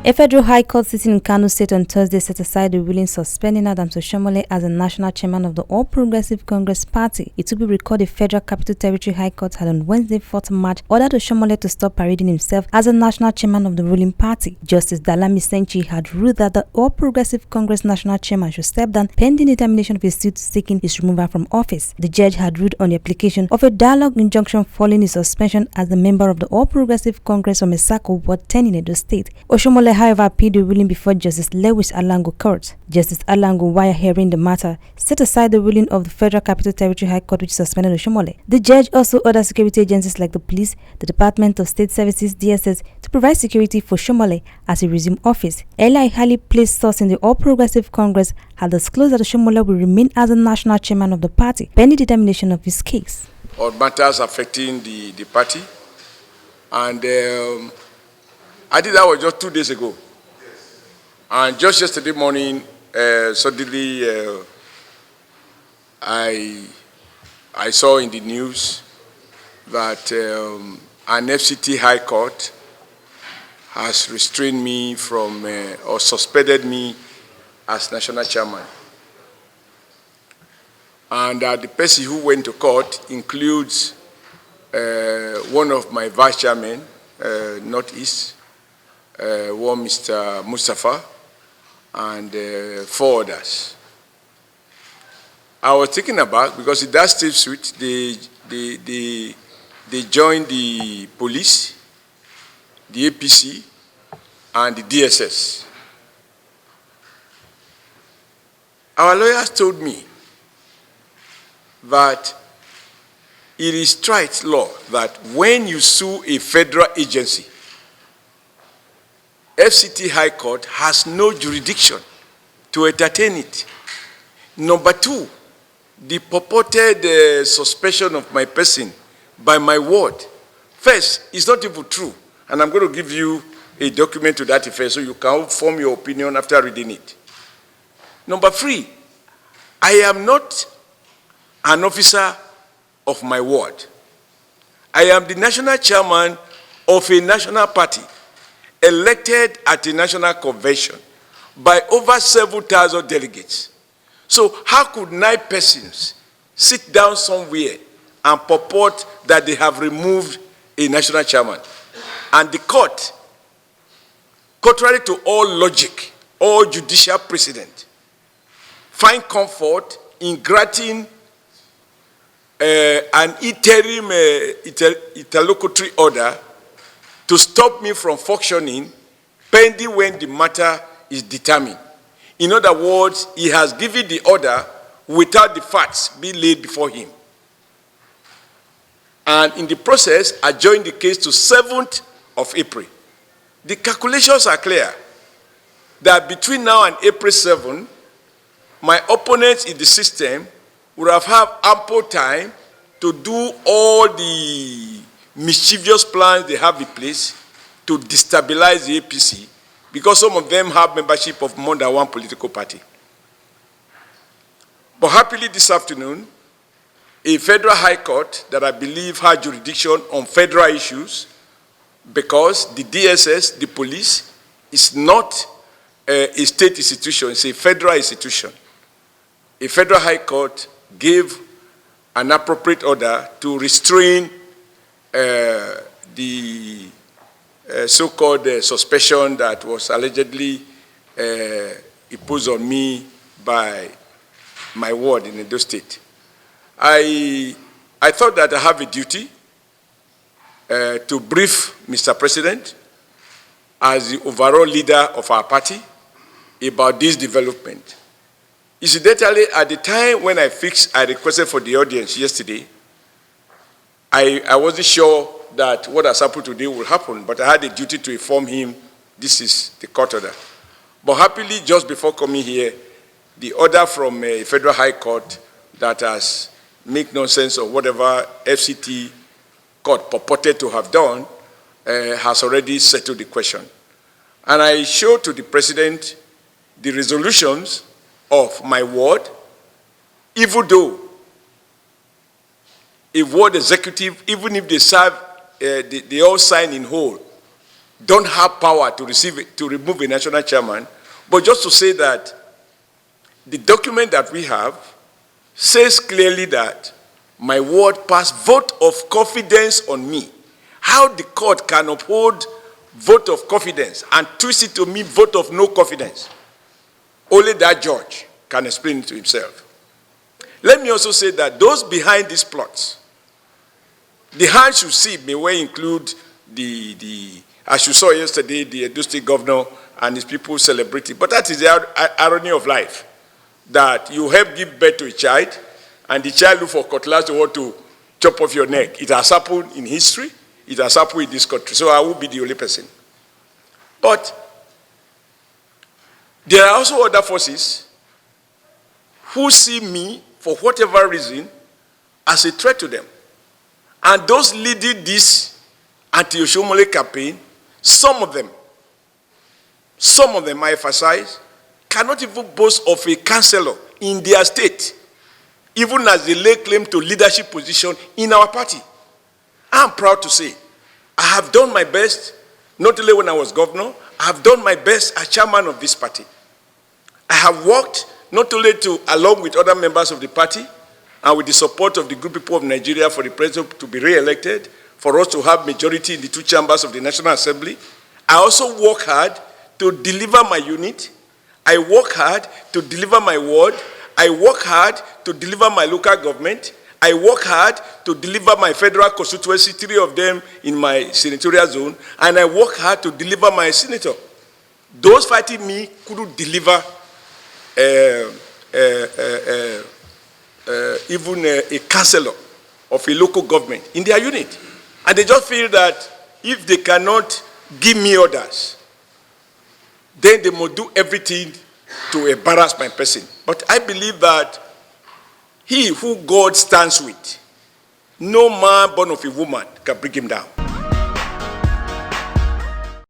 A federal high court sitting in Kano State on Thursday set aside the ruling suspending Oshiomhole as the national chairman of the All Progressive Congress Party. It will be recorded the Federal Capital Territory High Court had on Wednesday, 4th March, ordered Oshiomhole to stop parading himself as the national chairman of the ruling party. Justice Dalami Senchi had ruled that the All Progressive Congress national chairman should step down pending determination of his suit seeking his removal from office. The judge had ruled on the application of a dialogue injunction following his suspension as the member of the All Progressive Congress of Mesako, Ward 10 in Edo State. Oshiomhole, however, appealed the ruling before Justice Lewis Alango Court. Justice Alango, while hearing the matter, set aside the ruling of the Federal Capital Territory High Court which suspended Oshiomhole. The judge also ordered security agencies like the police, the Department of State Services (DSS) to provide security for Oshiomhole as he resumed office. Earlier, a highly placed source in the All Progressive Congress had disclosed that Oshiomhole will remain as the national chairman of the party pending determination of his case. All matters affecting the party, and I did that was just 2 days ago. And just yesterday morning, suddenly I saw in the news that an FCT High Court has restrained me from or suspended me as national chairman. And the person who went to court includes one of my vice chairmen, Northeast, one Mr. Mustafa, and 4 others. I was taken aback because in that state suite, they joined the police, the APC, and the DSS. Our lawyers told me that it is straight law that when you sue a federal agency, FCT High Court has no jurisdiction to entertain it. Number 2, the purported suspension of my person by my ward. First, it's not even true, and I'm going to give you a document to that effect so you can form your opinion after reading it. Number 3, I am not an officer of my ward. I am the national chairman of a national party elected at a national convention by over 7,000 delegates. So how could 9 persons sit down somewhere and purport that they have removed a national chairman? And the court, contrary to all logic, all judicial precedent, find comfort in granting an interim interlocutory order to stop me from functioning pending when the matter is determined. In other words, he has given the order without the facts being laid before him. And in the process, adjourned the case to 7th of April. The calculations are clear that between now and April 7, my opponents in the system would have had ample time to do all the mischievous plans they have in place to destabilize the APC, because some of them have membership of more than one political party. But happily this afternoon, a federal high court that I believe has jurisdiction on federal issues, because the DSS, the police, is not a state institution, it's a federal institution. A federal high court gave an appropriate order to restrain the so-called suspension that was allegedly imposed on me by my ward in Edo State. I thought that I have a duty to brief Mr. President as the overall leader of our party about this development. Incidentally, at the time when I requested for the audience yesterday, I wasn't sure that what has happened today will happen, but I had a duty to inform him this is the court order. But happily, just before coming here, the order from a federal high court that has made nonsense of whatever FCT court purported to have done has already settled the question. And I showed to the president the resolutions of my ward, even though a ward executive, even if they serve, they all sign in whole, don't have power to remove a national chairman, but just to say that the document that we have says clearly that my ward passed vote of confidence on me. How the court can uphold vote of confidence and twist it to me vote of no confidence, only that judge can explain it to himself. Let me also say that those behind these plots, the hands you see may well include as you saw yesterday, the Edo State governor and his people celebrating. But that is the irony of life, that you help give birth to a child, and the child look for cutlass to want to chop off your neck. It has happened in history. It has happened in this country. So I will be the only person. But there are also other forces who see me, for whatever reason, as a threat to them. And those leading this anti-Oshiomhole campaign, some of them, I emphasize, cannot even boast of a councillor in their state, even as they lay claim to leadership position in our party. I'm proud to say, I have done my best, not only when I was governor, I have done my best as chairman of this party. I have worked not only along with other members of the party, and with the support of the good people of Nigeria for the president to be re-elected, for us to have majority in the two chambers of the National Assembly. I also work hard to deliver my unit. I work hard to deliver my ward. I work hard to deliver my local government. I work hard to deliver my federal constituency, 3 of them in my senatorial zone, and I work hard to deliver my senator. Those fighting me couldn't deliver even a councillor of a local government in their unit. And they just feel that if they cannot give me orders, then they must do everything to embarrass my person. But I believe that he who God stands with, no man born of a woman can bring him down.